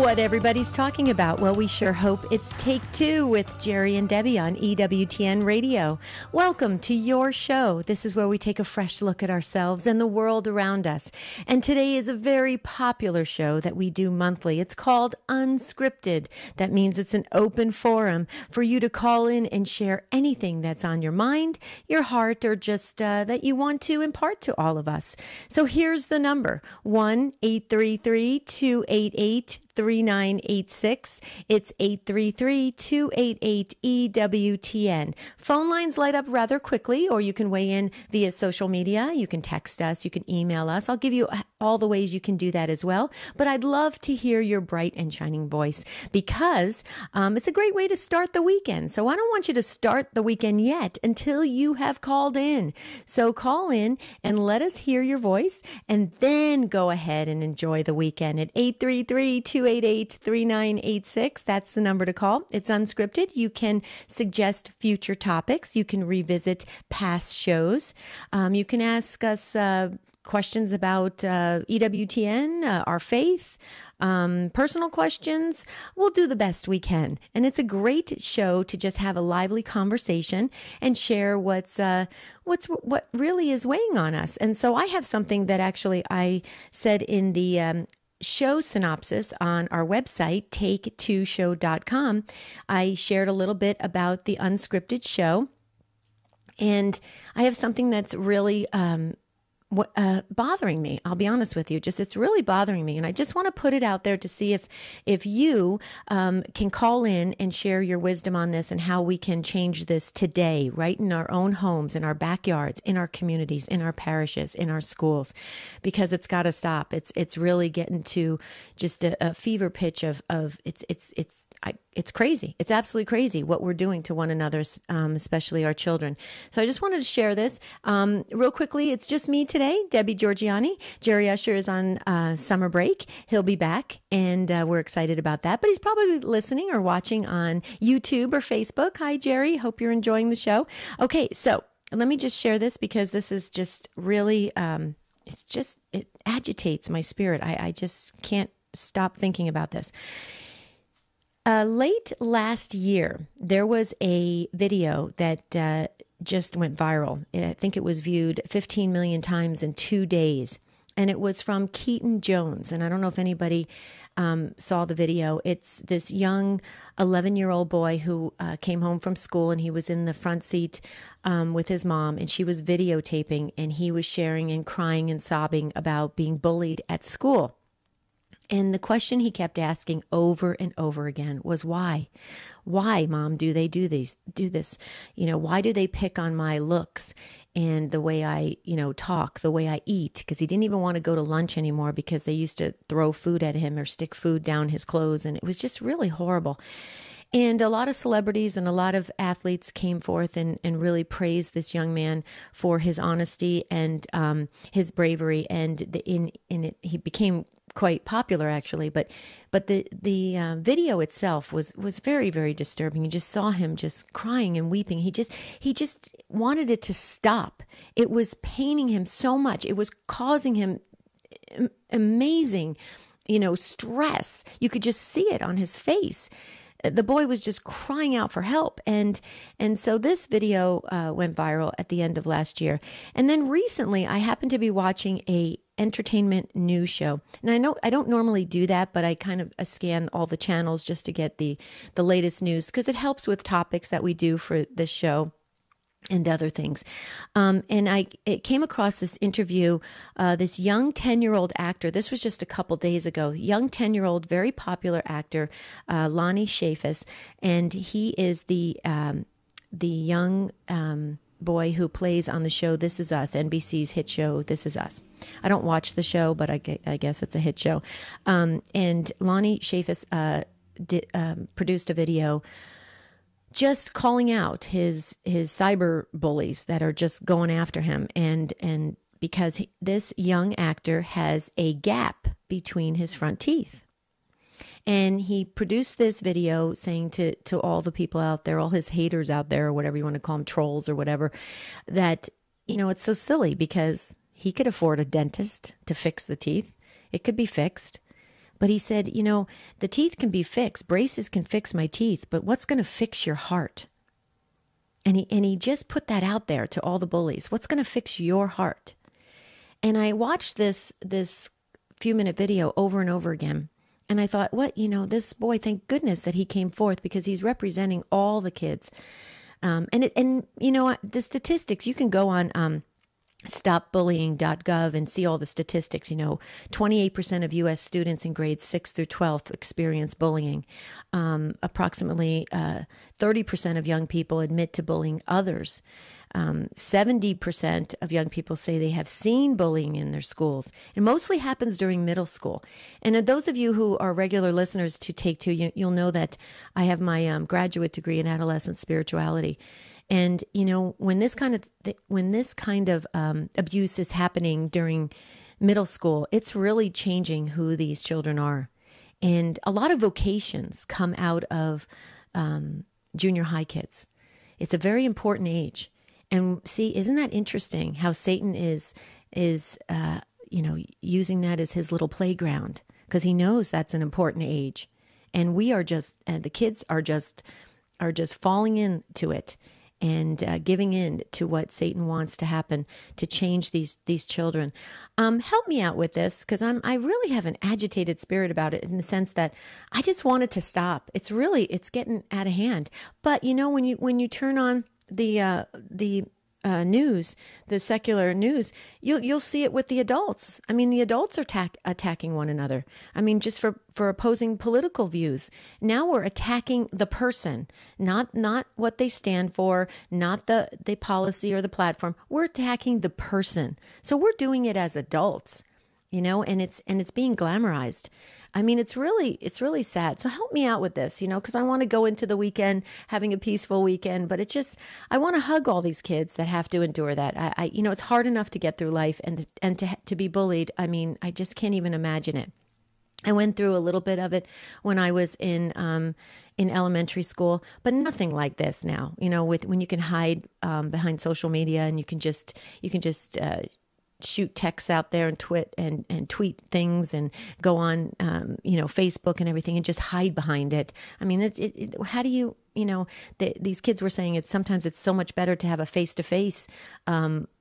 what everybody's talking about. Well, we sure hope it's Take Two with Jerry and Debbie on EWTN Radio. Welcome to your show. This is where we take a fresh look at ourselves and the world around us. And today is a very popular show that we do monthly. It's called Unscripted. That means it's an open forum for you to call in and share anything that's on your mind, your heart, or just that you want to impart to all of us. So here's the number, 1-833-288-3986. It's 833-288-EWTN. Phone lines light up rather quickly, or you can weigh in via social media. You can text us. You can email us. I'll give you all the ways you can do that as well. But I'd love to hear your bright and shining voice because it's a great way to start the weekend. So I don't want you to start the weekend yet until you have called in. So call in and let us hear your voice, and then go ahead and enjoy the weekend at 833-288-3986. That's the number to call. It's unscripted. You can suggest future topics. You can revisit past shows. You can ask us questions about EWTN, our faith, personal questions. We'll do the best we can. And it's a great show to just have a lively conversation and share what really is weighing on us. And so I have something that actually I said in the show synopsis on our website, take2show.com. I shared a little bit about the unscripted show. And I have something that's really bothering me. I'll be honest with you. It's really bothering me. And I just want to put it out there to see if you can call in and share your wisdom on this and how we can change this today, right in our own homes, in our backyards, in our communities, in our parishes, in our schools, because it's got to stop. It's really getting to just a fever pitch of it's crazy. It's absolutely crazy what we're doing to one another, especially our children. So I just wanted to share this real quickly. It's just me today, Debbie Georgiani. Jerry Usher is on summer break. He'll be back, and we're excited about that. But he's probably listening or watching on YouTube or Facebook. Hi, Jerry. Hope you're enjoying the show. Okay, so let me just share this because this is just really, it agitates my spirit. I just can't stop thinking about this. Late last year, there was a video that just went viral. I think it was viewed 15 million times in 2 days. And it was from Keaton Jones. And I don't know if anybody saw the video. It's this young 11-year-old boy who came home from school, and he was in the front seat with his mom, and she was videotaping, and he was sharing and crying and sobbing about being bullied at school. And the question he kept asking over and over again was, why? Why, Mom, do they do this? Why do they pick on my looks and the way I, talk, the way I eat? Because he didn't even want to go to lunch anymore because they used to throw food at him or stick food down his clothes. And it was just really horrible. And a lot of celebrities and a lot of athletes came forth and really praised this young man for his honesty and his bravery. And he became quite popular, actually. But the video itself was very, very disturbing. You just saw him just crying and weeping. He just wanted it to stop. It was paining him so much. It was causing him amazing, stress. You could just see it on his face. The boy was just crying out for help. And so this video went viral at the end of last year. And then recently I happened to be watching a entertainment news show. And I don't normally do that, but I kind of scan all the channels just to get the latest news because it helps with topics that we do for this show and other things. And it came across this interview, this young 10-year-old actor. This was just a couple days ago. Young 10-year-old, very popular actor, Lonnie Chaffetz, and he is the young boy who plays on the show This Is Us, NBC's hit show This Is Us. I don't watch the show, but I guess it's a hit show. And Lonnie Chaffetz produced a video just calling out his cyber bullies that are just going after him. And because this young actor has a gap between his front teeth. And he produced this video saying to all the people out there, all his haters out there, or whatever you want to call them, trolls or whatever, that, it's so silly because he could afford a dentist to fix the teeth. It could be fixed. But he said, the teeth can be fixed. Braces can fix my teeth, but what's going to fix your heart? And he just put that out there to all the bullies. What's going to fix your heart? And I watched this few-minute video over and over again. And I thought, this boy, thank goodness that he came forth, because he's representing all the kids. The statistics, you can go on stopbullying.gov and see all the statistics. 28% of U.S. students in grades 6 through 12 experience bullying. Approximately 30% of young people admit to bullying others. 70% of young people say they have seen bullying in their schools. It mostly happens during middle school. And those of you who are regular listeners to Take Two, you'll know that I have my graduate degree in adolescent spirituality. And, when this kind of abuse is happening during middle school, it's really changing who these children are. And a lot of vocations come out of junior high kids. It's a very important age. And see, isn't that interesting how Satan is using that as his little playground, because he knows that's an important age. And the kids are just falling into it and giving in to what Satan wants to happen to change these children. Help me out with this, because I really have an agitated spirit about it, in the sense that I just want it to stop. It's getting out of hand. But when you turn on the news, the secular news, you'll see it with the adults. I mean, the adults are attacking one another. I mean, just for opposing political views. Now we're attacking the person, not what they stand for, not the policy or the platform. We're attacking the person. So we're doing it as adults, and it's being glamorized. I mean, it's really sad. So help me out with this, because I want to go into the weekend having a peaceful weekend, but I want to hug all these kids that have to endure that. It's hard enough to get through life, and to be bullied. I mean, I just can't even imagine it. I went through a little bit of it when I was in elementary school, but nothing like this now. When you can hide behind social media, and you can just shoot texts out there and tweet things, and go on Facebook and everything, and just hide behind it. I mean, how do you these kids were saying sometimes it's so much better to have a face-to-face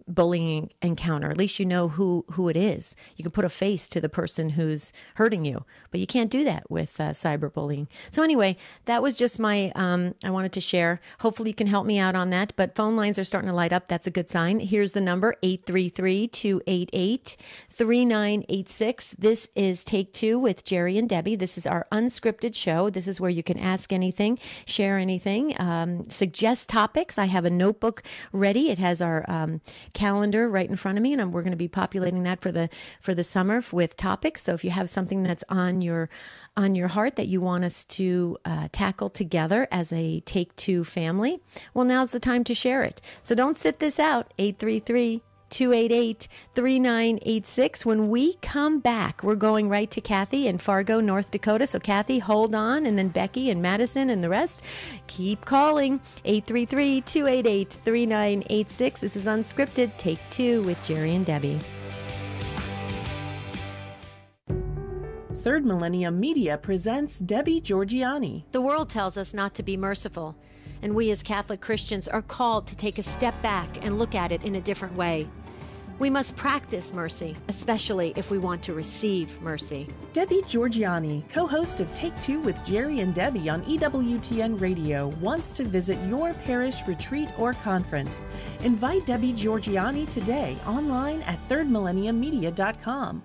bullying encounter. At least you know who it is. You can put a face to the person who's hurting you, but you can't do that with cyberbullying. So anyway, that was just my, I wanted to share. Hopefully you can help me out on that, but phone lines are starting to light up. That's a good sign. Here's the number, 833-288-3986. This is Take Two with Jerry and Debbie. This is our unscripted show. This is where you can ask anything, share anything, suggest topics. I have a notebook ready. It has our calendar right in front of me, and we're going to be populating that for the summer with topics. So if you have something that's on your heart that you want us to tackle together as a Take Two family, well, now's the time to share it. So don't sit this out. 833-288-3986. When we come back, we're going right to Kathy in Fargo, North Dakota. So Kathy, hold on, and then Becky and Madison and the rest, keep calling. 833-288-3986. This is Unscripted, Take Two with Jerry and Debbie. Third Millennium Media presents Debbie Georgianni. The world tells us not to be merciful, and we as Catholic Christians are called to take a step back and look at it in a different way. We must practice mercy, especially if we want to receive mercy. Debbie Georgianni, co-host of Take Two with Jerry and Debbie on EWTN Radio, wants to visit your parish retreat or conference. Invite Debbie Georgianni today online at thirdmillenniummedia.com.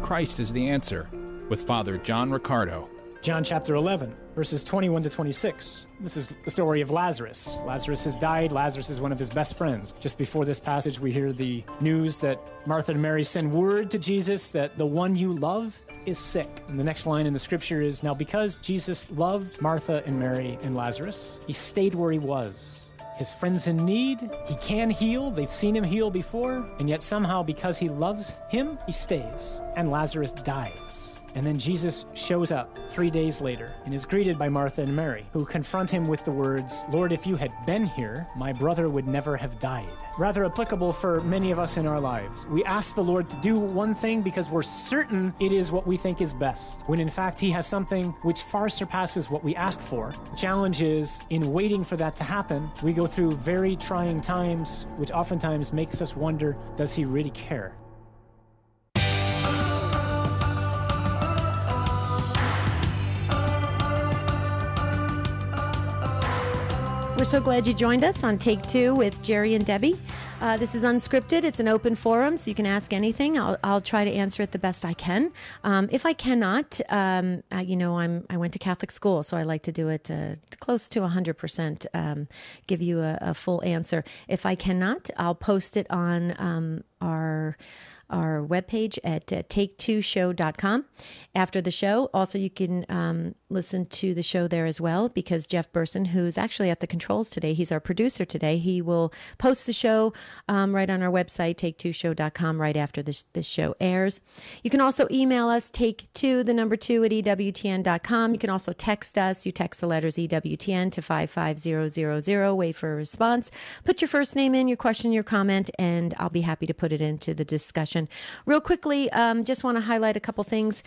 Christ is the answer, with Father John Riccardo. John chapter 11, verses 21 to 26. This is the story of Lazarus. Lazarus has died. Lazarus is one of his best friends. Just before this passage, we hear the news that Martha and Mary send word to Jesus that the one you love is sick. And the next line in the scripture is, now because Jesus loved Martha and Mary and Lazarus, he stayed where he was. His friend's in need. He can heal. They've seen him heal before. And yet somehow, because he loves him, he stays. And Lazarus dies. And then Jesus shows up 3 days later and is greeted by Martha and Mary, who confront him with the words, "Lord, if you had been here, my brother would never have died." Rather applicable for many of us in our lives. We ask the Lord to do one thing because we're certain it is what we think is best, when in fact he has something which far surpasses what we asked for. The challenge is, in waiting for that to happen, we go through very trying times, which oftentimes makes us wonder, does he really care? We're so glad you joined us on Take Two with Jerry and Debbie. This is Unscripted. It's an open forum, so you can ask anything. I'll try to answer it the best I can. If I cannot, I went to Catholic school, so I like to do it close to 100%, give you a full answer. If I cannot, I'll post it on our webpage at take2show.com after the show. Also, you can listen to the show there as well, because Jeff Burson, who's actually at the controls today, he's our producer today, he will post the show right on our website, take2show.com, right after this show airs. You can also email us, take2, the number 2 at EWTN.com. You can also text us. You text the letters EWTN to 55000, wait for a response. Put your first name in, your question, your comment, and I'll be happy to put it into the discussion. Real quickly, just want to highlight a couple things.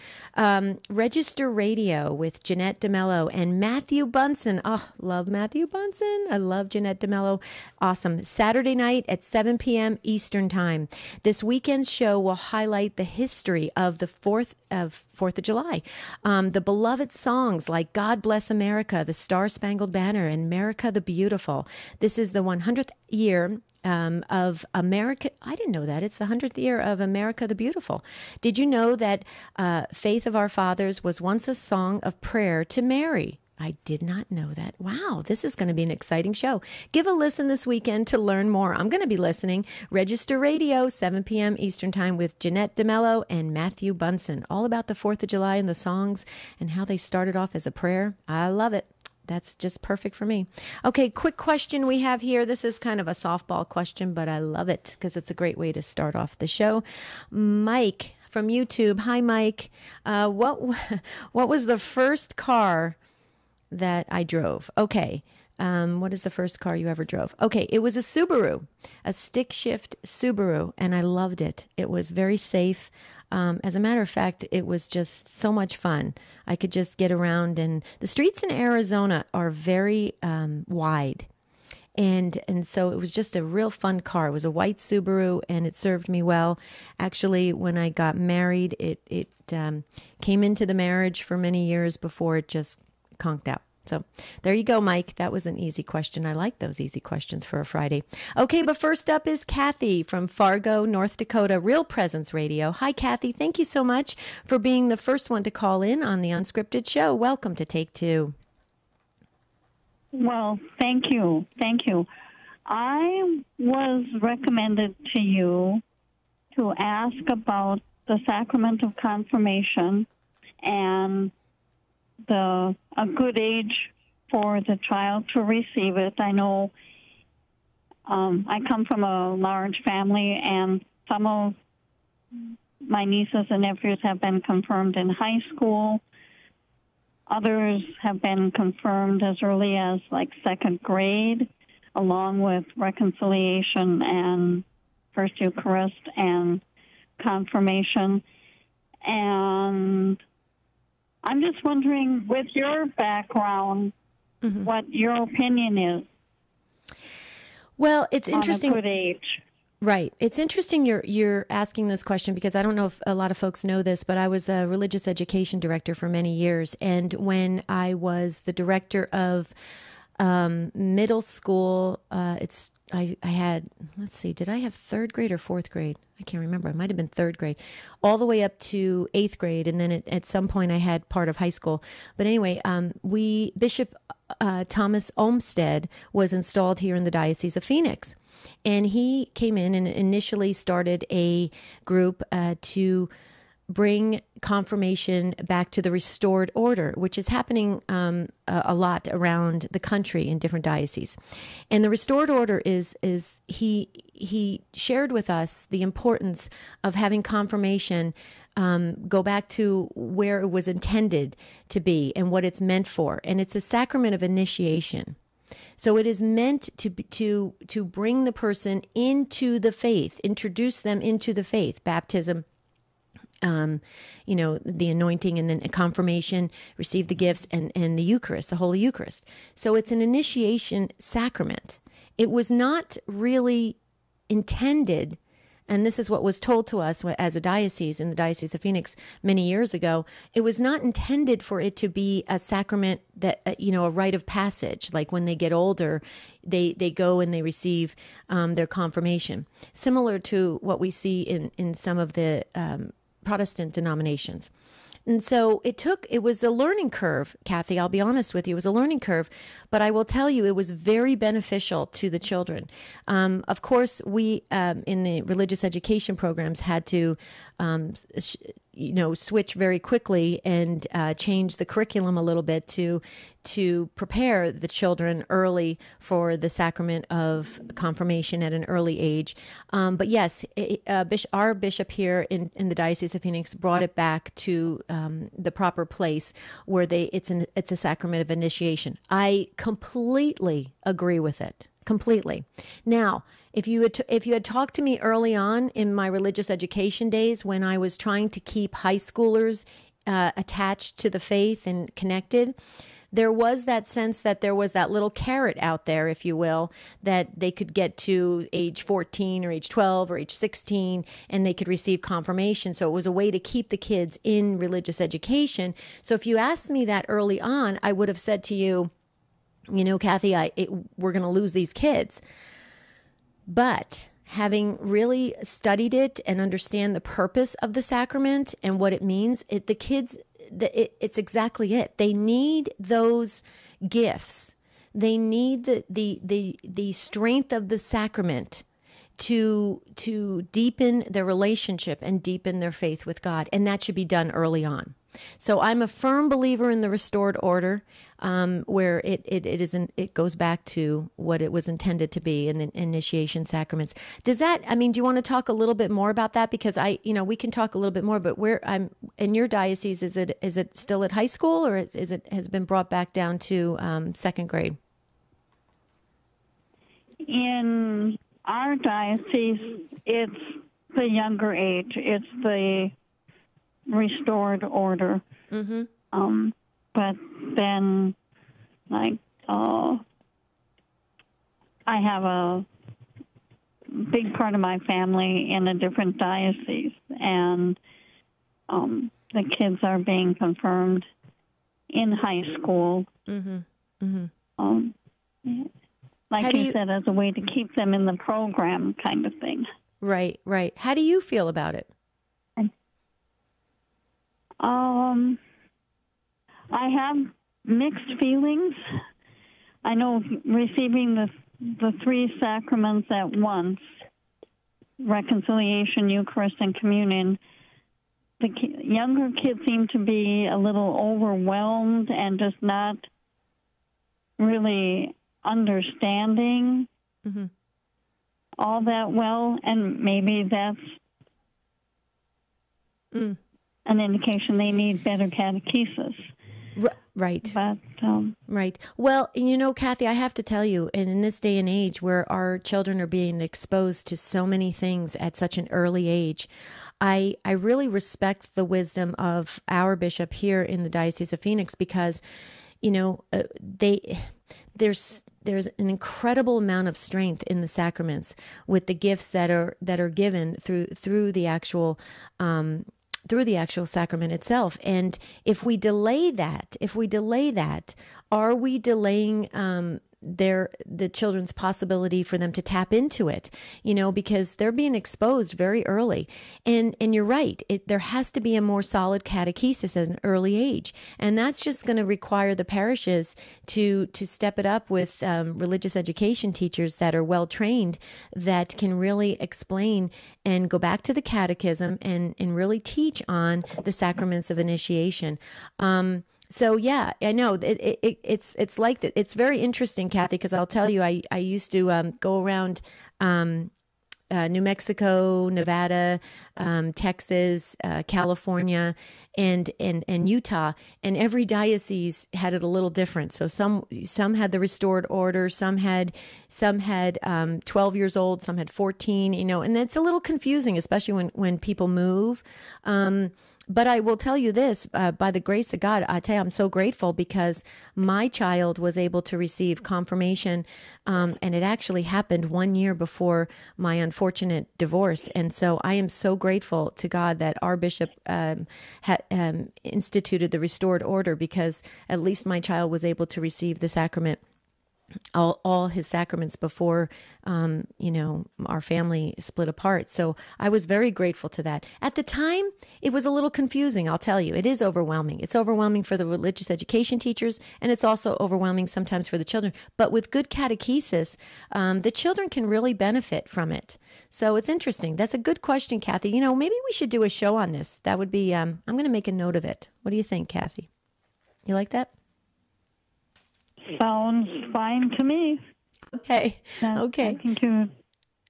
Register Radio with Jeanette DeMello and Matthew Bunson. Oh, love Matthew Bunson. I love Jeanette DeMello. Awesome. Saturday night at 7 p.m. Eastern Time. This weekend's show will highlight the history of the 4th of July. The beloved songs like God Bless America, The Star-Spangled Banner, and America the Beautiful. This is the 100th year of America. I didn't know that. It's the 100th year of America the Beautiful. Did you know that Faith of Our Fathers was once a song of prayer to Mary? I did not know that. Wow, this is going to be an exciting show. Give a listen this weekend to learn more. I'm going to be listening. Register Radio, 7 p.m. Eastern Time with Jeanette DeMello and Matthew Bunson. All about the 4th of July and the songs and how they started off as a prayer. I love it. That's just perfect for me. Okay, quick question we have here. This is kind of a softball question, but I love it because it's a great way to start off the show. Mike from YouTube. Hi, Mike. What was the first car that I drove? Okay. What is the first car you ever drove? Okay, it was a Subaru, a stick shift Subaru, and I loved it. It was very safe. As a matter of fact, it was just so much fun. I could just get around, and the streets in Arizona are very wide. And so it was just a real fun car. It was a white Subaru, and it served me well. Actually, when I got married, it came into the marriage for many years before it just conked out. So there you go, Mike. That was an easy question. I like those easy questions for a Friday. Okay, but first up is Kathy from Fargo, North Dakota, Real Presence Radio. Hi, Kathy. Thank you so much for being the first one to call in on the Unscripted show. Welcome to Take Two. Well, thank you. Thank you. I was recommended to you to ask about the sacrament of confirmation and a good age for the child to receive it. I know I come from a large family, and some of my nieces and nephews have been confirmed in high school. Others have been confirmed as early as like second grade, along with reconciliation and First Eucharist and confirmation. And I'm just wondering, with your background, what your opinion is. Well, it's interesting. On a good age. Right. It's interesting you're asking this question, because I don't know if a lot of folks know this, but I was a religious education director for many years. And when I was the director of middle school, I had, let's see, did I have third grade or fourth grade? I can't remember. It might have been third grade, all the way up to eighth grade. And then at some point I had part of high school. But anyway, Bishop Thomas Olmsted was installed here in the Diocese of Phoenix. And he came in and initially started a group to bring confirmation back to the restored order, which is happening a lot around the country in different dioceses. And the restored order is he shared with us the importance of having confirmation go back to where it was intended to be and what it's meant for. And it's a sacrament of initiation. So it is meant to bring the person into the faith, introduce them into the faith, baptism, the anointing, and then a confirmation, receive the gifts, and the Eucharist, the Holy Eucharist. So it's an initiation sacrament. It was not really intended, and this is what was told to us as a diocese in the Diocese of Phoenix many years ago. It was not intended for it to be a sacrament that, a rite of passage. Like when they get older, they go and they receive their confirmation. Similar to what we see in some of the Protestant denominations. And so it was a learning curve, Kathy, I'll be honest with you, it was a learning curve, but I will tell you it was very beneficial to the children. Of course, we, in the religious education programs, had to, switch very quickly and change the curriculum a little bit to prepare the children early for the sacrament of confirmation at an early age. But yes, our bishop here in the Diocese of Phoenix brought it back to the proper place where it's a sacrament of initiation. I completely agree with it. Completely. Now, if you had talked to me early on in my religious education days when I was trying to keep high schoolers attached to the faith and connected, there was that sense that there was that little carrot out there, if you will, that they could get to age 14 or age 12 or age 16 and they could receive confirmation. So it was a way to keep the kids in religious education. So if you asked me that early on, I would have said to you, Kathy, we're going to lose these kids. But having really studied it and understand the purpose of the sacrament and what it means, the kids, it's exactly it. They need those gifts. They need the strength of the sacrament to deepen their relationship and deepen their faith with God, and that should be done early on. So I'm a firm believer in the restored order, where it goes back to what it was intended to be in the initiation sacraments. Do you want to talk a little bit more about that? Because we can talk a little bit more, but I'm in your diocese, is it still at high school, or has been brought back down to second grade? In our diocese, it's the younger age. It's the restored order. Mm-hmm. But then, I have a big part of my family in a different diocese, and the kids are being confirmed in high school. Mm-hmm. Mm-hmm. Like you said, as a way to keep them in the program kind of thing. Right. How do you feel about it? I have mixed feelings. I know receiving the three sacraments at once, reconciliation, Eucharist, and communion, the younger kids seem to be a little overwhelmed and just not really understanding mm-hmm. all that well, and maybe that's an indication they need better catechesis. Right. But, right. Well, Kathy, I have to tell you, and in this day and age where our children are being exposed to so many things at such an early age, I really respect the wisdom of our bishop here in the Diocese of Phoenix, because, there's an incredible amount of strength in the sacraments with the gifts that are given through the actual sacrament itself. And if we delay that, are we delaying the children's possibility for them to tap into it, because they're being exposed very early. And you're right. There has to be a more solid catechesis at an early age. And that's just going to require the parishes to step it up with religious education teachers that are well trained, that can really explain and go back to the catechism and really teach on the sacraments of initiation. So yeah, I know it's like that. It's very interesting, Kathy, because I'll tell you, I used to go around New Mexico, Nevada, Texas, California, and Utah, and every diocese had it a little different. So some had the restored order, some had 12 years old, some had 14, and it's a little confusing, especially when people move. But I will tell you this, by the grace of God, I tell you, I'm so grateful, because my child was able to receive confirmation, and it actually happened 1 year before my unfortunate divorce. And so I am so grateful to God that our bishop instituted the restored order, because at least my child was able to receive the sacrament, all his sacraments before, our family split apart. So I was very grateful to that. At the time, it was a little confusing, I'll tell you. It is overwhelming. It's overwhelming for the religious education teachers, and it's also overwhelming sometimes for the children. But with good catechesis, the children can really benefit from it. So it's interesting. That's a good question, Kathy. Maybe we should do a show on this. That would be, I'm going to make a note of it. What do you think, Kathy? You like that? Sounds fine to me. Okay. I think you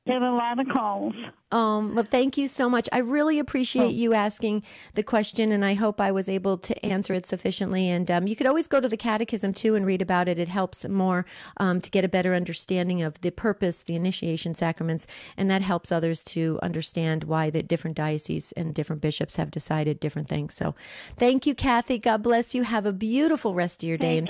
get a lot of calls. Well, thank you so much. I really appreciate you asking the question, and I hope I was able to answer it sufficiently. And you could always go to the Catechism, too, and read about it. It helps more to get a better understanding of the purpose, the initiation sacraments, and that helps others to understand why the different dioceses and different bishops have decided different things. So thank you, Kathy. God bless you. Have a beautiful rest of your day.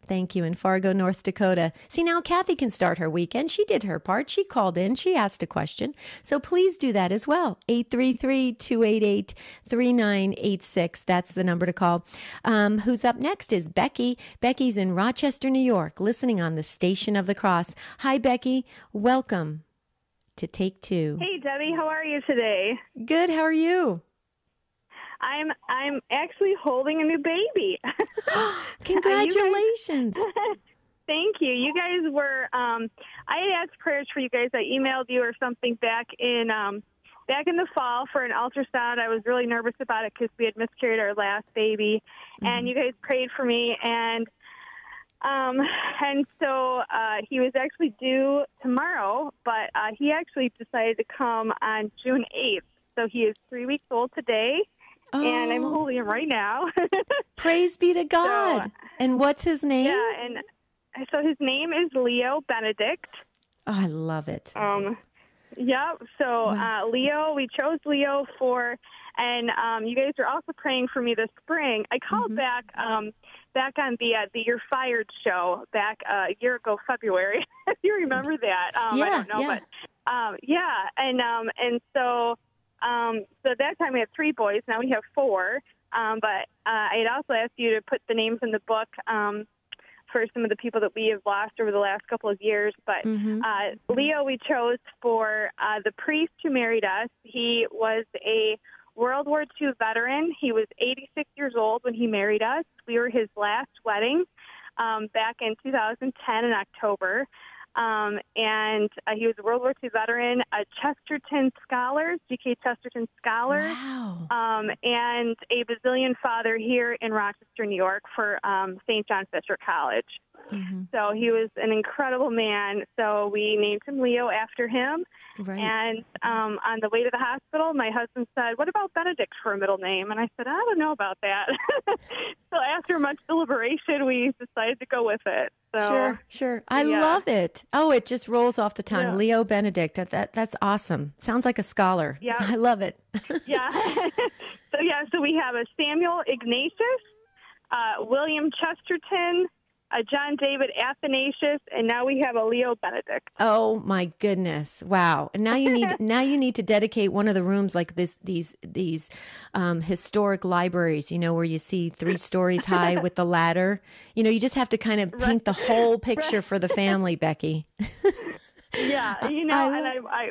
Thank you. In Fargo, North Dakota. See, now Kathy can start her weekend. She did her part. She called in. She asked a question. So please do that as well. 833-288-3986. That's the number to call. Who's up next is Becky. Becky's in Rochester, New York, listening on the Station of the Cross. Hi, Becky. Welcome to Take Two. Hey, Debbie. How are you today? Good. How are you? I'm actually holding a new baby. Congratulations. Thank you. You guys were, I had asked prayers for you guys. I emailed you or something back in the fall for an ultrasound. I was really nervous about it because we had miscarried our last baby, and you guys prayed for me. And so he was actually due tomorrow, but he actually decided to come on June 8th. So he is 3 weeks old today. And I'm holding him right now. Praise be to God. And what's his name? Yeah, and so his name is Leo Benedict. Oh, I love it. Yeah, so Leo, we chose Leo and you guys are also praying for me this spring. I called back on the You're Fired show back a year ago, February. If you remember that. I don't know, but and so that time we had 3 boys. Now we have 4. But I had also asked you to put the names in the book for some of the people that we have lost over the last couple of years. But Leo we chose for the priest who married us. He was a World War II veteran. He was 86 years old when he married us. We were his last wedding back in 2010 in October. And he was a World War II veteran, a Chesterton Scholar, G.K. Chesterton Scholar, and a Basilian Father here in Rochester, New York for St. John Fisher College. So he was an incredible man. So we named him Leo after him. Right. And on the way to the hospital, my husband said, "What about Benedict for a middle name?" And I said, "I don't know about that." So after much deliberation, we decided to go with it. So, Sure. I love it. Oh, it just rolls off the tongue. Yeah. Leo Benedict. That's awesome. Sounds like a scholar. Yeah. I love it. So we have a Samuel Ignatius, William Chesterton, John David Athanasius, and now we have a Leo Benedict. Oh my goodness! Wow! And now you need to dedicate one of the rooms like these historic libraries. Where you see 3 stories high with the ladder. You just have to kind of paint the whole picture for the family, Becky. Yeah,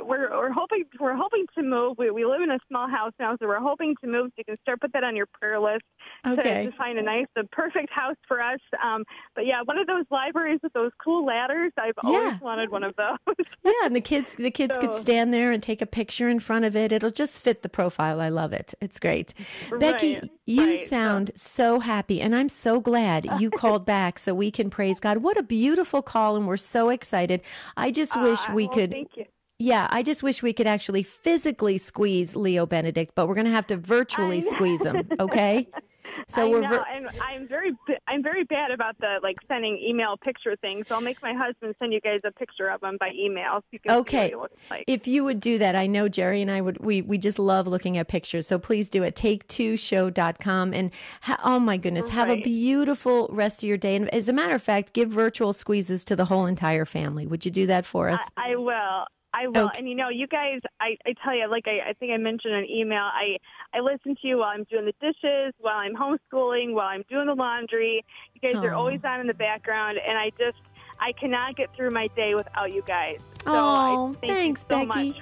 we're hoping to move. We live in a small house now, so we're hoping to move. So you can start put that on your prayer list to find the perfect house for us. But yeah, one of those libraries with those cool ladders. I've always wanted one of those. Yeah, and the kids could stand there and take a picture in front of it. It'll just fit the profile. I love it. It's great. Becky, you sound so happy, and I'm so glad you called back so we can praise God. What a beautiful call, and we're so excited. I just wish we could. Thank you. Yeah, I just wish we could actually physically squeeze Leo Benedict, but we're going to have to virtually squeeze him. Okay. So and I'm very bad about the sending email picture thing. So I'll make my husband send you guys a picture of him by email. So you can see what he looks like. If you would do that, I know Jerry and I would. We just love looking at pictures. So please do it. Take2show.com and oh my goodness, have a beautiful rest of your day. And as a matter of fact, give virtual squeezes to the whole entire family. Would you do that for us? I will. Okay. And you guys, I tell you, I think I mentioned in an email, I listen to you while I'm doing the dishes, while I'm homeschooling, while I'm doing the laundry. You guys are always on in the background, and I cannot get through my day without you guys. So thanks, Becky.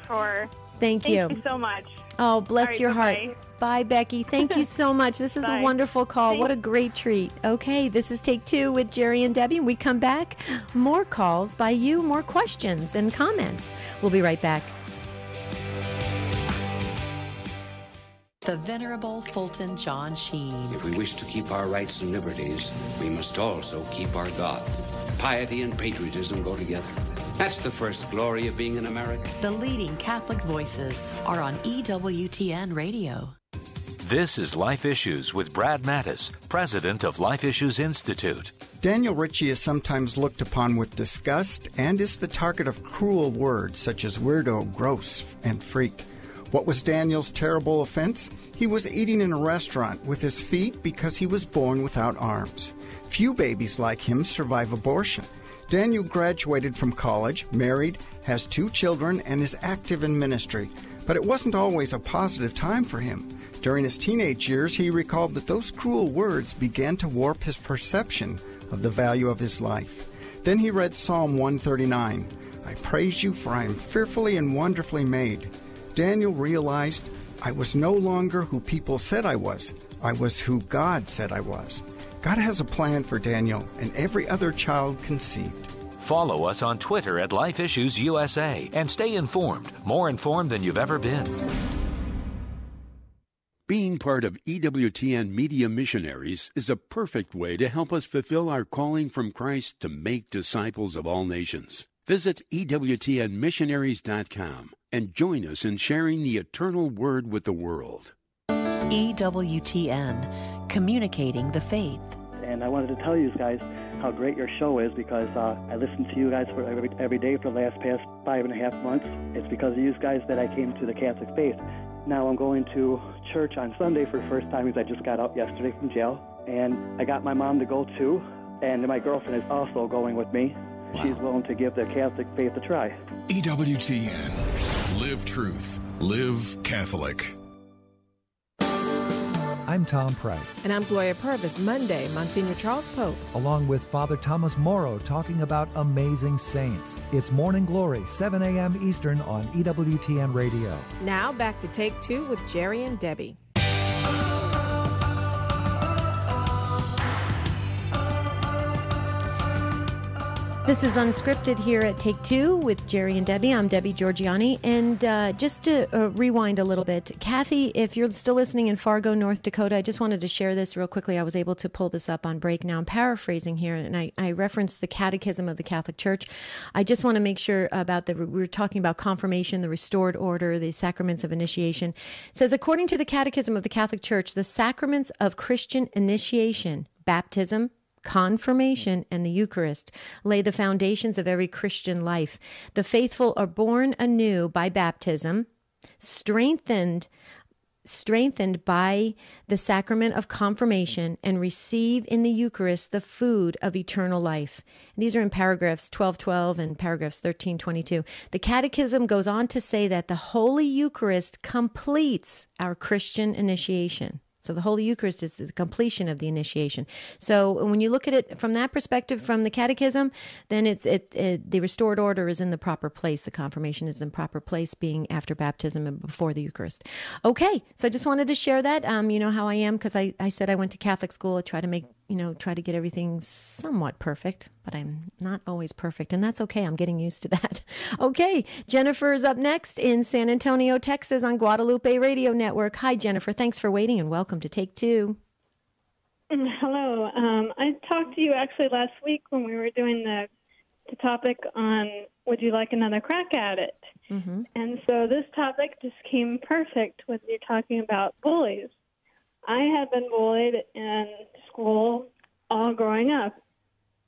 Thank you so much. Oh, bless your heart. Bye, Becky. Thank you so much. This is a wonderful call. What a great treat. Okay, this is Take Two with Jerry and Debbie. When we come back, more calls by you, more questions and comments. We'll be right back. The Venerable Fulton John Sheen. If we wish to keep our rights and liberties, we must also keep our God. Piety and patriotism go together. That's the first glory of being an American. The leading Catholic voices are on EWTN Radio. This is Life Issues with Brad Mattis, president of Life Issues Institute. Daniel Ritchie is sometimes looked upon with disgust and is the target of cruel words such as weirdo, gross, and freak. What was Daniel's terrible offense? He was eating in a restaurant with his feet because he was born without arms. Few babies like him survive abortion. Daniel graduated from college, married, has 2 children, and is active in ministry. But it wasn't always a positive time for him. During his teenage years, he recalled that those cruel words began to warp his perception of the value of his life. Then he read Psalm 139, I praise you, for I am fearfully and wonderfully made. Daniel realized, I was no longer who people said I was who God said I was. God has a plan for Daniel and every other child conceived. Follow us on Twitter at Life Issues USA and stay informed, more informed than you've ever been. Being part of EWTN Media Missionaries is a perfect way to help us fulfill our calling from Christ to make disciples of all nations. Visit EWTNmissionaries.com and join us in sharing the eternal word with the world. EWTN, communicating the faith. And I wanted to tell you guys how great your show is because I listened to you guys for every day for the past 5.5 months. It's because of you guys that I came to the Catholic faith. Now I'm going to church on Sunday for the first time because I just got out yesterday from jail. And I got my mom to go too, and my girlfriend is also going with me. Wow. She's willing to give the Catholic faith a try. EWTN. Live truth. Live Catholic. I'm Tom Price. And I'm Gloria Purvis. Monday, Monsignor Charles Pope. Along with Father Thomas Morrow talking about amazing saints. It's Morning Glory, 7 a.m. Eastern on EWTN Radio. Now back to Take Two with Jerry and Debbie. This is Unscripted here at Take Two with Jerry and Debbie. I'm Debbie Georgianni. And just to rewind a little bit, Kathy, if you're still listening in Fargo, North Dakota, I just wanted to share this real quickly. I was able to pull this up on break. Now I'm paraphrasing here, and I referenced the Catechism of the Catholic Church. I just want to make sure about we were talking about confirmation, the restored order, the Sacraments of Initiation. It says, according to the Catechism of the Catholic Church, the sacraments of Christian initiation, baptism, confirmation, and the Eucharist lay the foundations of every Christian life. The faithful are born anew by baptism, strengthened strengthened by the sacrament of confirmation and receive in the Eucharist the food of eternal life. These are in paragraphs 12:12 and paragraphs 13:22. The Catechism goes on to say that the Holy Eucharist completes our Christian initiation. So the Holy Eucharist is the completion of the initiation. So when you look at it from that perspective, from the Catechism, then the restored order is in the proper place. The confirmation is in the proper place, being after baptism and before the Eucharist. Okay, so I just wanted to share that. You know how I am, because I said I went to Catholic school. I try to get everything somewhat perfect, but I'm not always perfect, and that's okay. I'm getting used to that. Okay, Jennifer is up next in San Antonio, Texas on Guadalupe Radio Network. Hi, Jennifer. Thanks for waiting, and welcome to Take Two. Hello. I talked to you actually last week when we were doing the topic on would you like another crack at it? Mm-hmm. And so this topic just came perfect with you talking about bullies. I have been bullied in school all growing up.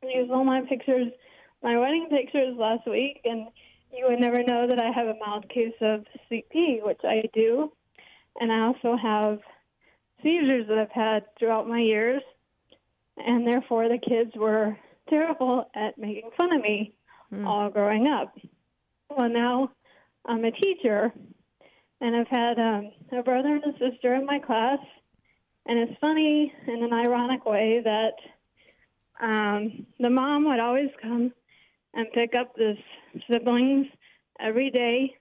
I used all my wedding pictures last week, and you would never know that I have a mild case of CP, which I do. And I also have seizures that I've had throughout my years, and therefore the kids were terrible at making fun of me all growing up. Well, now I'm a teacher, and I've had a brother and a sister in my class, and it's funny in an ironic way that the mom would always come and pick up the siblings every day.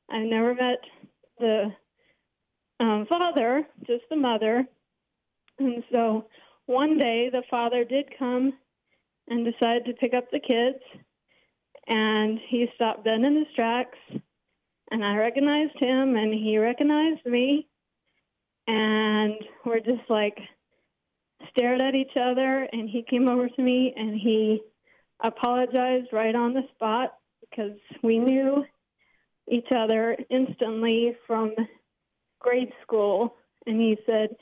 I've never met the father, just the mother. And so one day the father did come and decided to pick up the kids, and he stopped dead in his tracks, and I recognized him and he recognized me, and we're just like stared at each other, and he came over to me and he apologized right on the spot because we knew each other instantly from grade school. And he said,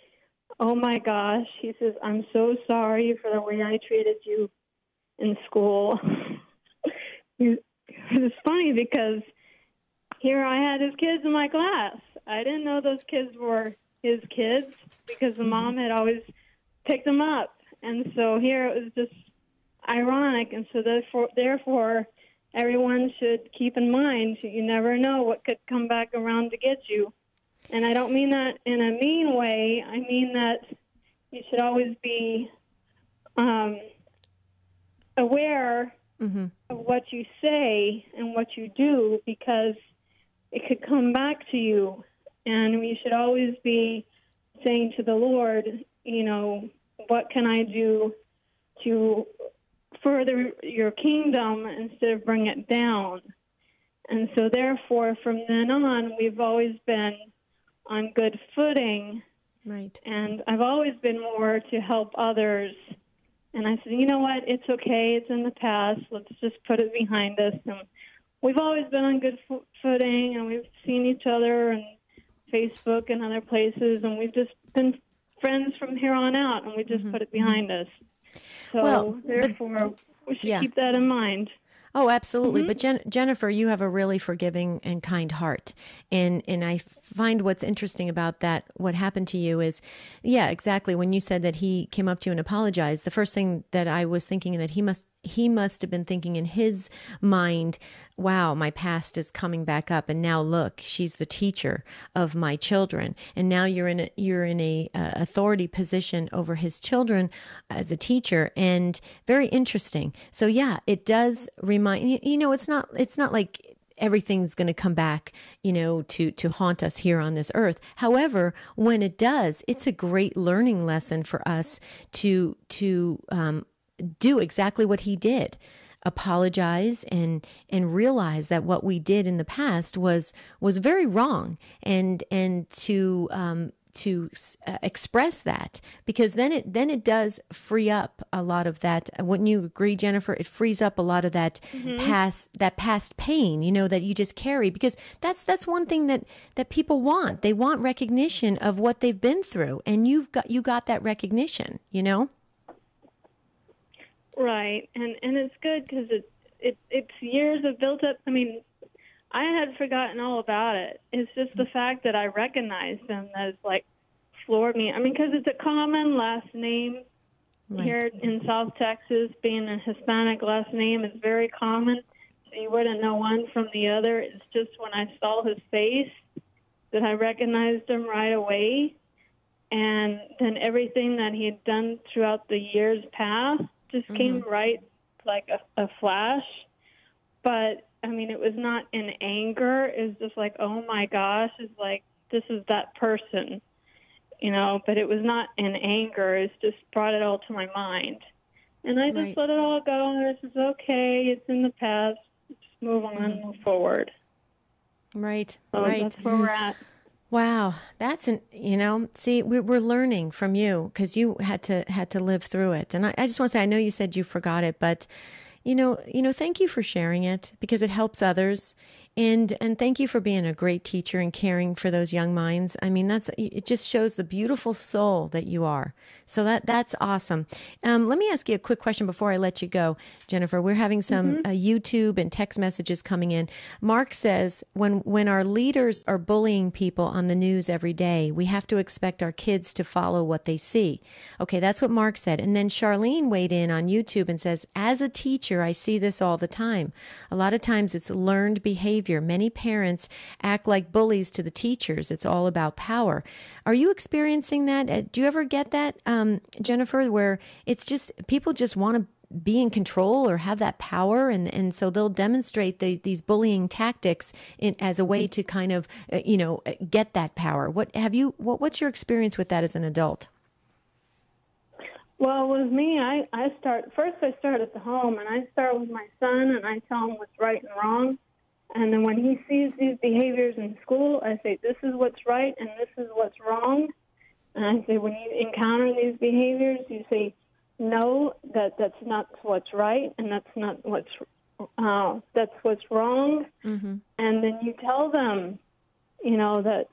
"Oh my gosh," he says, "I'm so sorry for the way I treated you in school." It was funny because here I had his kids in my class. I didn't know those kids were his kids because the mom had always picked them up. And so here it was just ironic. And so therefore everyone should keep in mind, you never know what could come back around to get you. And I don't mean that in a mean way. I mean that you should always be aware of what you say and what you do, because it could come back to you. And we should always be saying to the Lord, you know, what can I do to further your kingdom instead of bring it down? And so therefore, from then on, we've always been on good footing. Right. And I've always been more to help others. And I said, you know what, it's okay, it's in the past, let's just put it behind us. And we've always been on good footing, and we've seen each other on Facebook and other places, and we've just been friends from here on out, and we just put it behind us. So therefore, we should keep that in mind. Oh, absolutely. But Jennifer, you have a really forgiving and kind heart. And I find what's interesting about that, what happened to you is, yeah, exactly. When you said that he came up to you and apologized, the first thing that I was thinking that he must have been thinking in his mind, wow, my past is coming back up, and now look, she's the teacher of my children, and now you're in a authority position over his children as a teacher, and very interesting. So yeah, it does remind you know, it's not like everything's going to come back, you know, to haunt us here on this earth. However, when it does, it's a great learning lesson for us to do exactly what he did, apologize and realize that what we did in the past was very wrong, and to express that, because then it does free up a lot of that. Wouldn't you agree, Jennifer? It frees up a lot of that past pain, you know, that you just carry, because that's one thing that people want. They want recognition of what they've been through, and you got that recognition, you know. Right, and it's good because it's years of built up. I mean, I had forgotten all about it. It's just the fact that I recognized him that has, like, floored me. I mean, because it's a common last name here in South Texas. Being a Hispanic last name is very common, so you wouldn't know one from the other. It's just when I saw his face that I recognized him right away. And then everything that he had done throughout the years past just came right like a flash. But, I mean, it was not in anger. It was just like, oh, my gosh, it's like, this is that person, you know. But it was not in anger. It's just brought it all to my mind. And I just let it all go. And this is okay. It's in the past. Just move on, move forward. Right, so that's where we're at. Wow, that's see, we're learning from you because you had to live through it. And I just want to say, I know you said you forgot it, but thank you for sharing it because it helps others. And thank you for being a great teacher and caring for those young minds. I mean, it just shows the beautiful soul that you are. So that's awesome. Let me ask you a quick question before I let you go, Jennifer. We're having some YouTube and text messages coming in. Mark says, when our leaders are bullying people on the news every day, we have to expect our kids to follow what they see. Okay, that's what Mark said. And then Charlene weighed in on YouTube and says, as a teacher, I see this all the time. A lot of times it's learned behavior. Many parents act like bullies to the teachers. It's all about power. Are you experiencing that? Do you ever get that, Jennifer, where it's just people just want to be in control or have that power, and so they'll demonstrate these bullying tactics as a way to kind of get that power? What's your experience with that as an adult? Well, with me, I start at the home, and I start with my son, and I tell him what's right and wrong. And then when he sees these behaviors in school, I say, this is what's right and this is what's wrong. And I say, when you encounter these behaviors, you say, no, that's not what's right and that's not what's wrong. And then you tell them, that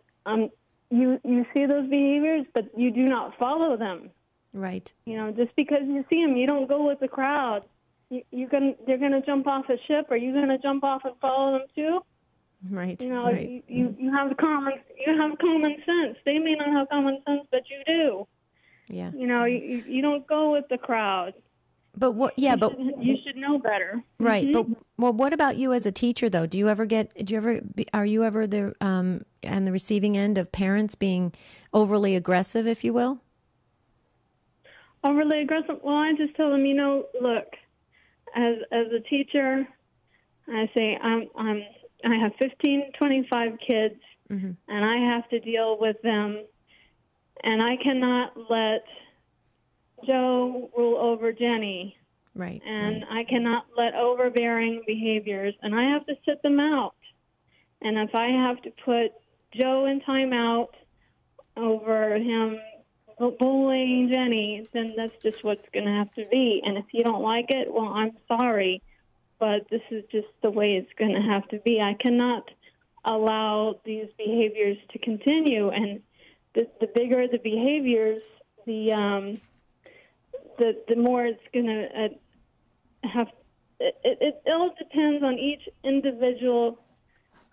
you see those behaviors, but you do not follow them. Right. Just because you see them, you don't go with the crowd. They're going to jump off a ship. Are you going to jump off and follow them too? Right. You have common sense. They may not have common sense, but you do. Yeah. You don't go with the crowd. But what? Yeah, you should know better. Right. But what about you as a teacher though? Are you ever there on the receiving end of parents being overly aggressive, if you will? Overly aggressive? Well, I just tell them, look. As a teacher, I say I have 25 kids, and I have to deal with them, and I cannot let Joe rule over Jenny. Right. And I cannot let overbearing behaviors, and I have to sit them out. And if I have to put Joe in timeout over him bullying Jenny, then that's just what's going to have to be. And if you don't like it, well, I'm sorry, but this is just the way it's going to have to be. I cannot allow these behaviors to continue. And the bigger the behaviors, the more it's going to have. It all depends on each individual.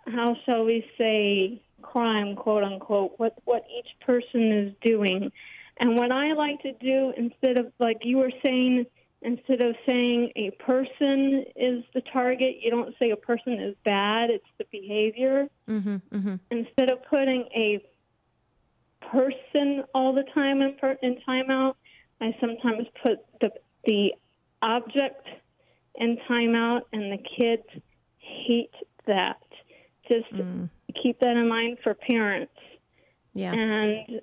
How shall we say? Crime, quote unquote, what each person is doing. And what I like to do, instead of, like you were saying, instead of saying a person is the target, you don't say a person is bad, it's the behavior. Instead of putting a person all the time in timeout, I sometimes put the object in timeout, and the kids hate that. Just keep that in mind for parents. Yeah. And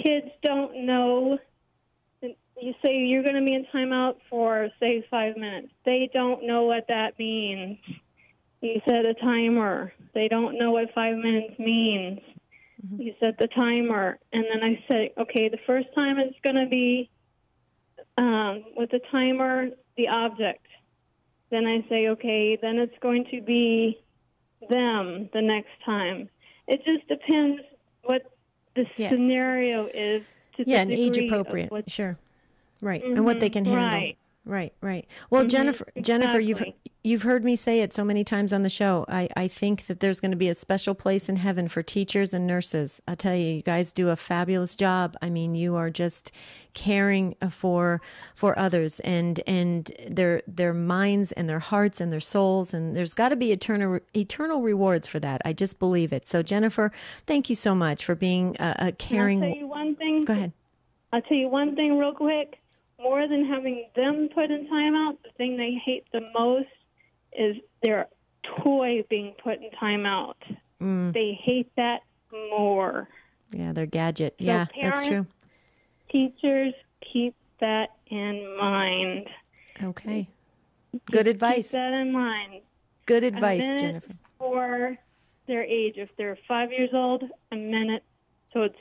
kids don't know. You say you're going to be in timeout for, say, 5 minutes. They don't know what that means. You set a timer. They don't know what 5 minutes means. You set the timer. And then I say, okay, the first time it's going to be with the timer, the object. Then I say, okay, then it's going to be them the next time. It just depends what the scenario is. And age appropriate. Sure. Right. And what they can handle. Right. Well, Jennifer, You've heard me say it so many times on the show. I think that there's going to be a special place in heaven for teachers and nurses. I'll tell you, you guys do a fabulous job. I mean, you are just caring for others and their minds and their hearts and their souls. And there's got to be eternal rewards for that. I just believe it. So, Jennifer, thank you so much for being a caring. I'll tell you one thing. Go ahead. I'll tell you one thing real quick. More than having them put in timeout, the thing they hate the most is their toy being put in timeout. They hate that more. Yeah, their gadget. So yeah, parents, that's true. Teachers, keep that in mind. Okay. Good advice. Keep that in mind. Good advice, a minute Jennifer. For their age. If they're 5 years old, a minute. So it's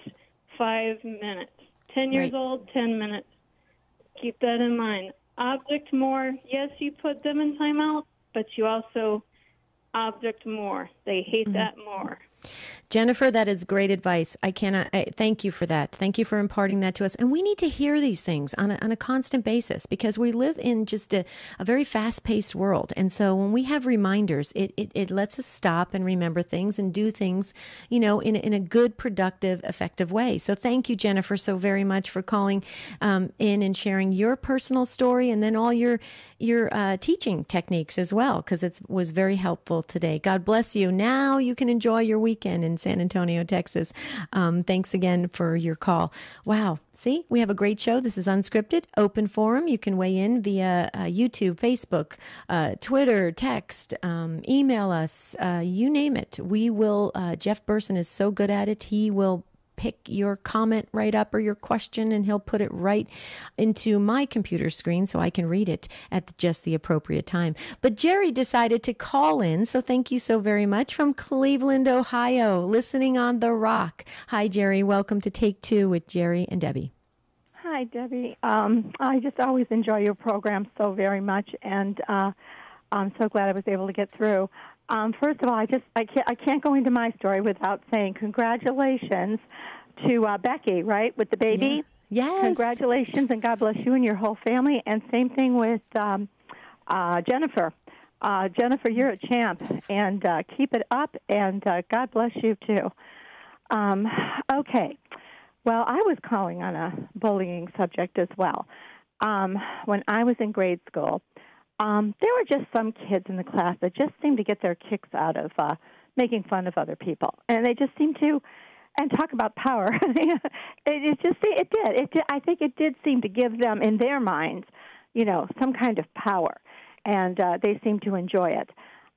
5 minutes. 10 years old, 10 minutes. Keep that in mind. Object more. Yes, you put them in timeout, but you also object more. They hate that more. Jennifer, that is great advice. Thank you for that. Thank you for imparting that to us. And we need to hear these things on a constant basis because we live in just a very fast-paced world. And so when we have reminders, it lets us stop and remember things and do things, in a good, productive, effective way. So thank you, Jennifer, so very much for calling in and sharing your personal story and then all your teaching techniques as well, because it was very helpful today. God bless you. Now you can enjoy your weekend in San Antonio, Texas. Thanks again for your call. Wow. See, we have a great show. This is Unscripted, open forum. You can weigh in via YouTube, Facebook, Twitter, text, email us, you name it. We will, Jeff Burson is so good at it. He will pick your comment right up or your question, and he'll put it right into my computer screen so I can read it at just the appropriate time. But Jerry decided to call in, so thank you so very much, from Cleveland, Ohio, listening on The Rock. Hi, Jerry. Welcome to Take Two with Jerry and Debbie. Hi, Debbie. I just always enjoy your program so very much, and I'm so glad I was able to get through. First of all, I can't go into my story without saying congratulations to Becky, right, with the baby. Yeah. Yes. Congratulations, and God bless you and your whole family. And same thing with Jennifer. Jennifer, you're a champ, and keep it up, and God bless you too. Okay. Well, I was calling on a bullying subject as well. When I was in grade school, there were just some kids in the class that just seemed to get their kicks out of making fun of other people, and they just seemed to, and talk about power. it did. I think it did seem to give them, in their minds, some kind of power, and they seemed to enjoy it.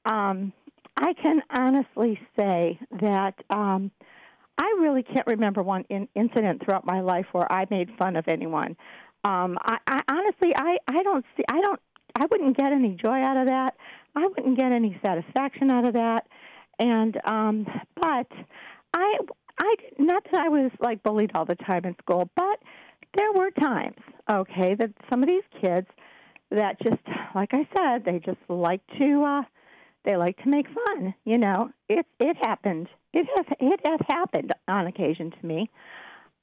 I can honestly say that I really can't remember one incident throughout my life where I made fun of anyone. I honestly, I wouldn't get any joy out of that. I wouldn't get any satisfaction out of that. And but I not that I was like bullied all the time in school, but there were times, okay, that some of these kids that just, like I said, they just like to make fun. It happened. It has happened on occasion to me.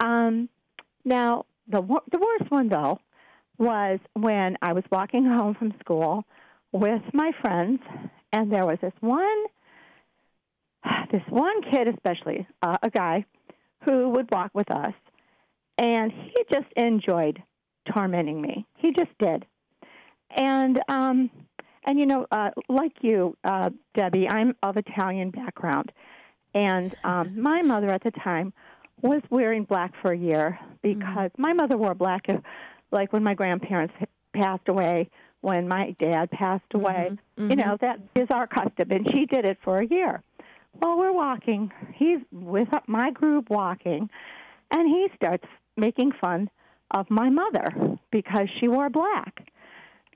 Now the worst one though was when I was walking home from school with my friends, and there was this one kid, especially a guy, who would walk with us, and he just enjoyed tormenting me. He just did. And like you, Debbie, I'm of Italian background, and my mother at the time was wearing black for a year because my mother wore black. Like when my grandparents passed away, when my dad passed away, that is our custom, and she did it for a year. Well, we're walking. He's with my group walking, and he starts making fun of my mother because she wore black.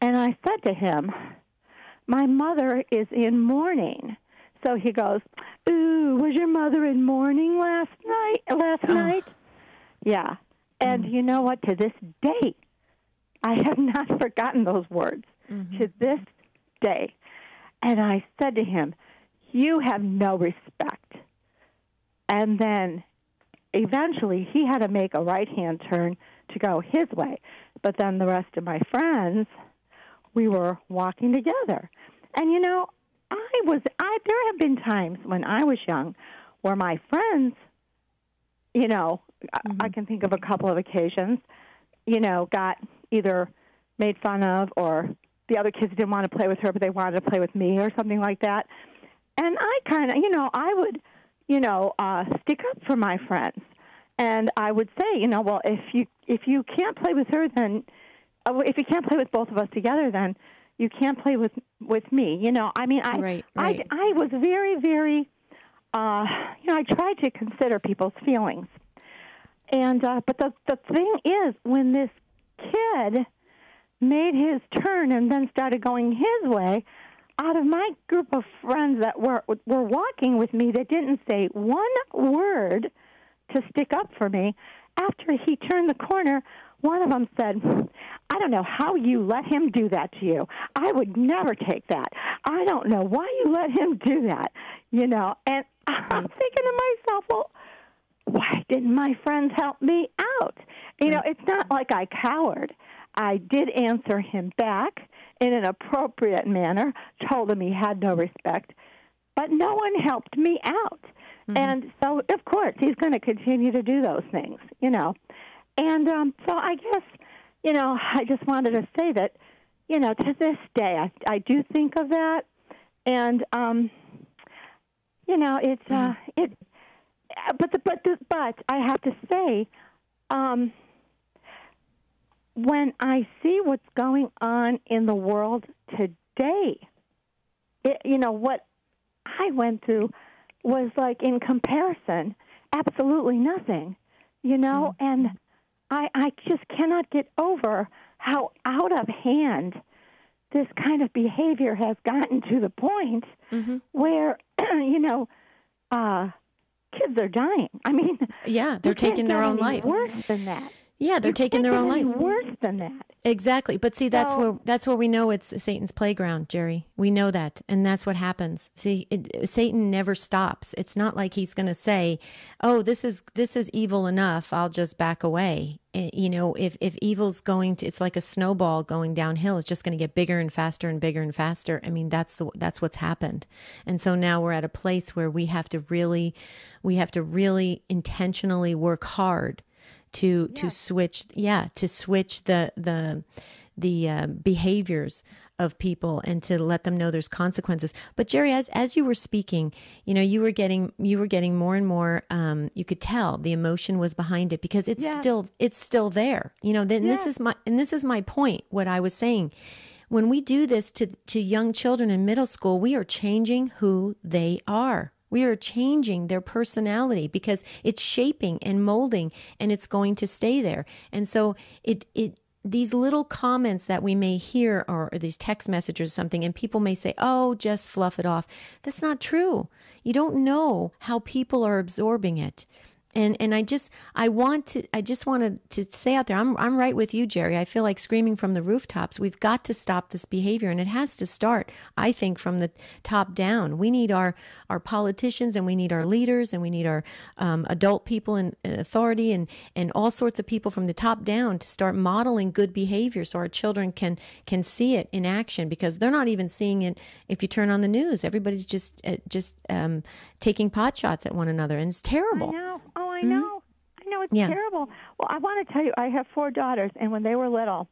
And I said to him, my mother is in mourning. So he goes, ooh, was your mother in mourning last night? Yeah. And you know what? To this day, I have not forgotten those words. To this day. And I said to him, you have no respect. And then eventually he had to make a right-hand turn to go his way. But then the rest of my friends, we were walking together. And, there have been times when I was young where my friends, I can think of a couple of occasions, got either made fun of or the other kids didn't want to play with her, but they wanted to play with me or something like that. And I kind of, I would, stick up for my friends. And I would say, well, if you can't play with her, then if you can't play with both of us together, then you can't play with me. I was very, very, I tried to consider people's feelings. And but the thing is, when this kid made his turn and then started going his way, out of my group of friends that were walking with me that didn't say one word to stick up for me, after he turned the corner, one of them said, I don't know how you let him do that to you. I would never take that. I don't know why you let him do that, And I'm thinking to myself, well, why didn't my friends help me out? It's not like I cowered. I did answer him back in an appropriate manner, told him he had no respect, but no one helped me out. Mm-hmm. And so, of course, he's going to continue to do those things, And so I guess, I just wanted to say that, to this day, I do think of that. And, but I have to say, when I see what's going on in the world today, what I went through was like, in comparison, absolutely nothing, and I just cannot get over how out of hand this kind of behavior has gotten to the point where, kids are dying. I mean, yeah, they're taking their own life. Worse than that. Yeah, they're taking their own life. Worse than that. Exactly. But see, that's where we know it's Satan's playground, Jerry. We know that, and that's what happens. See, Satan never stops. It's not like he's going to say, "Oh, this is evil enough. I'll just back away." If evil's it's like a snowball going downhill. It's just going to get bigger and faster and bigger and faster. I mean, that's what's happened. And so now we're at a place where we have to really intentionally work hard to switch the behaviors of people and to let them know there's consequences. But Jerry, as you were speaking, you were getting more and more. You could tell the emotion was behind it because it's still there. This is my point. What I was saying, when we do this to young children in middle school, we are changing who they are. We are changing their personality because it's shaping and molding, and it's going to stay there. And so these little comments that we may hear, or these text messages or something, and people may say, "Oh, just fluff it off." That's not true. You don't know how people are absorbing it. And I just wanted to say out there, I'm right with you, Jerry. I feel like screaming from the rooftops. We've got to stop this behavior, and it has to start, I think, from the top down. We need our politicians, and we need our leaders, and we need our adult people in authority, and all sorts of people from the top down to start modeling good behavior, so our children can see it in action, because they're not even seeing it. If you turn on the news, everybody's just taking pot shots at one another, and it's terrible. I know. I know it's terrible. Well, I want to tell you, I have 4 daughters, and when they were little,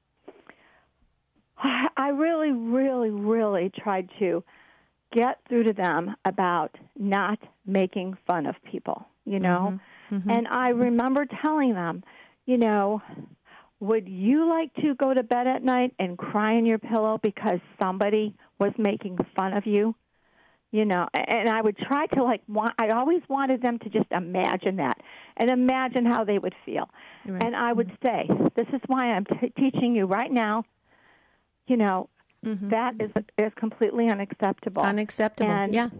I really, really, really tried to get through to them about not making fun of people, And I remember telling them, would you like to go to bed at night and cry in your pillow because somebody was making fun of you? And I would try to I always wanted them to just imagine that and imagine how they would feel. Right. And I would say, this is why I'm teaching you right now, that is completely unacceptable. Unacceptable, and, yeah.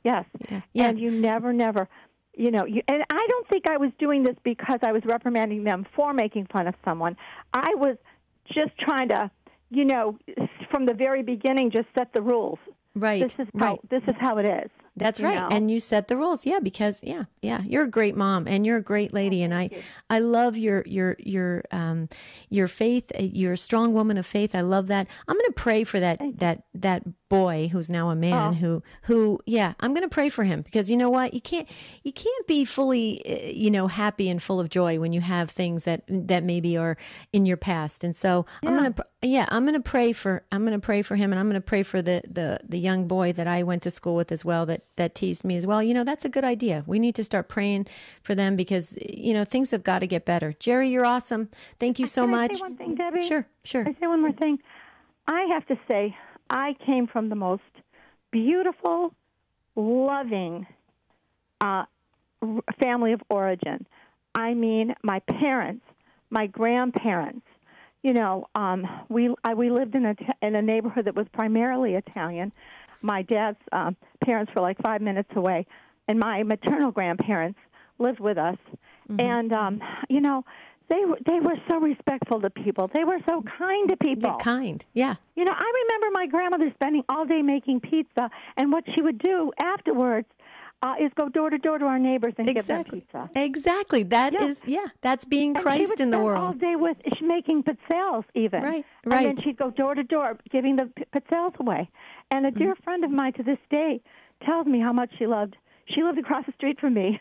Yes. Yeah. And you never, and I don't think I was doing this because I was reprimanding them for making fun of someone. I was just trying to, from the very beginning, just set the rules. Right. This is how it is. That's right. And you set the rules. Yeah, because you're a great mom and you're a great lady, and I love your faith. You're a strong woman of faith. I love that. I'm going to pray for that boy who's now a man who I'm going to pray for him, because you know what, you can't be fully happy and full of joy when you have things that maybe are in your past. And so I'm going to pray for him, and I'm going to pray for the young boy that I went to school with as well, that teased me as well. That's a good idea. We need to start praying for them, because things have got to get better. Jerry, you're awesome. Thank you so much. Can I say one thing, Debbie? Sure. Can I say one more thing? I have to say, I came from the most beautiful, loving family of origin. I mean, my parents, my grandparents. We lived in a neighborhood that was primarily Italian. My dad's parents were like 5 minutes away, and my maternal grandparents lived with us. Mm-hmm. And they were so respectful to people. They were so kind to people. Yeah, kind, yeah. I remember my grandmother spending all day making pizza, and what she would do afterwards is go door to door to our neighbors and give them pizza. Exactly. That's being Christ in the world. All day with making pizzelles even. Right. And then she'd go door to door giving the pizzelles away. And a dear friend of mine to this day tells me how much she lived across the street from me,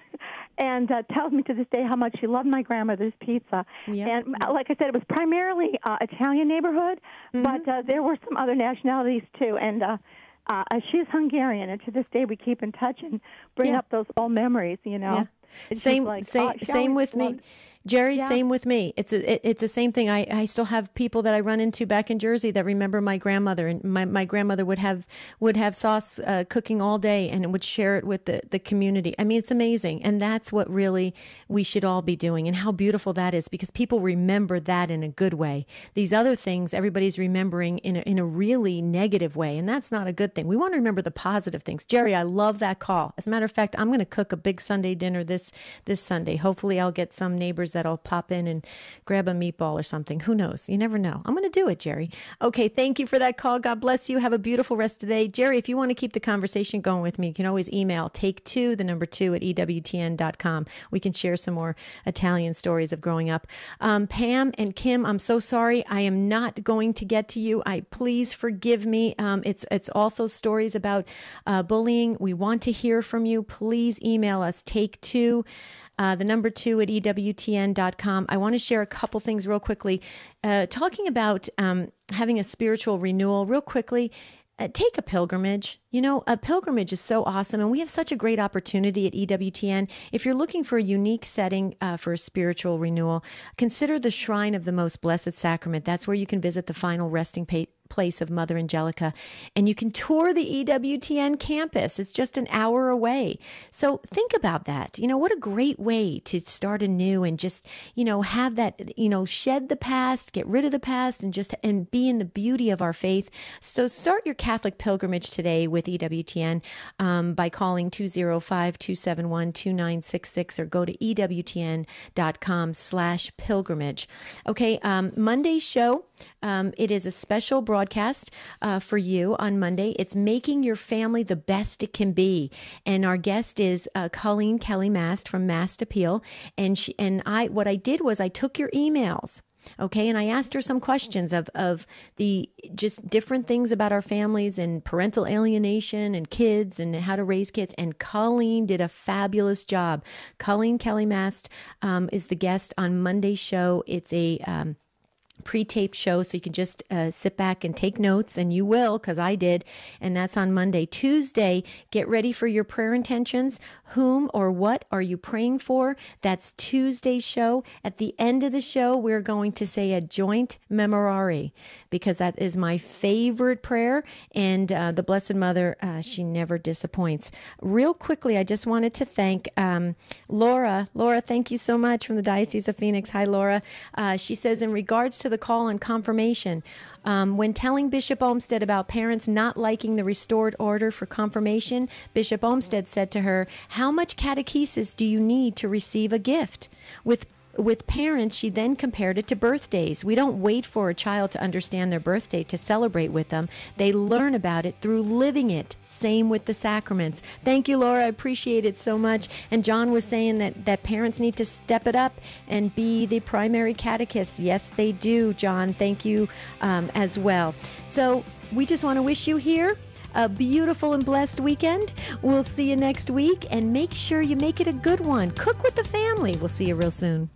and tells me to this day how much she loved my grandmother's pizza. Yep. And like I said, it was primarily Italian neighborhood, but there were some other nationalities too. And she's Hungarian, and to this day we keep in touch and bring up those old memories. Yeah. Same with me. Jerry, same with me. It's the same thing. I still have people that I run into back in Jersey that remember my grandmother, and my grandmother would have sauce cooking all day and would share it with the community. I mean, it's amazing, and that's what really we should all be doing, and how beautiful that is, because people remember that in a good way. These other things everybody's remembering in a really negative way, and that's not a good thing. We want to remember the positive things. Jerry, I love that call. As a matter of fact, I'm going to cook a big Sunday dinner this Sunday. Hopefully, I'll get some neighbors that'll pop in and grab a meatball or something. Who knows? You never know. I'm going to do it, Jerry. Okay, thank you for that call. God bless you. Have a beautiful rest of the day. Jerry, if you want to keep the conversation going with me, you can always email take2, the number 2 at EWTN.com. We can share some more Italian stories of growing up. Pam and Kim, I'm so sorry. I am not going to get to you. Please forgive me. It's also stories about bullying. We want to hear from you. Please email us, take2, the number 2 at EWTN.com. I want to share a couple things real quickly. Talking about having a spiritual renewal real quickly. Take a pilgrimage. A pilgrimage is so awesome, and we have such a great opportunity at EWTN. If you're looking for a unique setting for a spiritual renewal, consider the Shrine of the Most Blessed Sacrament. That's where you can visit the final resting place of Mother Angelica, and you can tour the EWTN campus. It's just an hour away. So think about that. What a great way to start anew and just, have that, shed the past, get rid of the past, and be in the beauty of our faith. So start your Catholic pilgrimage today with EWTN by calling 205-271-2966 or go to EWTN.com/pilgrimage. Okay, Monday's show, it is a special broadcast for you on Monday. It's Making Your Family the Best It Can Be. And our guest is Colleen Kelly Mast from Mast Appeal. And what I did was I took your emails. Okay, and I asked her some questions of the just different things about our families and parental alienation and kids and how to raise kids. And Colleen did a fabulous job. Colleen Kelly Mast is the guest on Monday's show. It's a pre-taped show, so you can just sit back and take notes, and you will, because I did, and that's on Monday. Tuesday, get ready for your prayer intentions. Whom or what are you praying for? That's Tuesday's show. At the end of the show, we're going to say a joint memorare, because that is my favorite prayer, and the Blessed Mother, she never disappoints. Real quickly, I just wanted to thank Laura. Laura, thank you so much, from the Diocese of Phoenix. Hi, Laura. She says, in regards to the call on confirmation, when telling Bishop Olmsted about parents not liking the restored order for confirmation, Bishop Olmsted said to her, "How much catechesis do you need to receive a gift?" With parents, she then compared it to birthdays. We don't wait for a child to understand their birthday to celebrate with them. They learn about it through living it. Same with the sacraments. Thank you, Laura. I appreciate it so much. And John was saying that parents need to step it up and be the primary catechists. Yes, they do, John. Thank you as well. So we just want to wish you here a beautiful and blessed weekend. We'll see you next week, and make sure you make it a good one. Cook with the family. We'll see you real soon.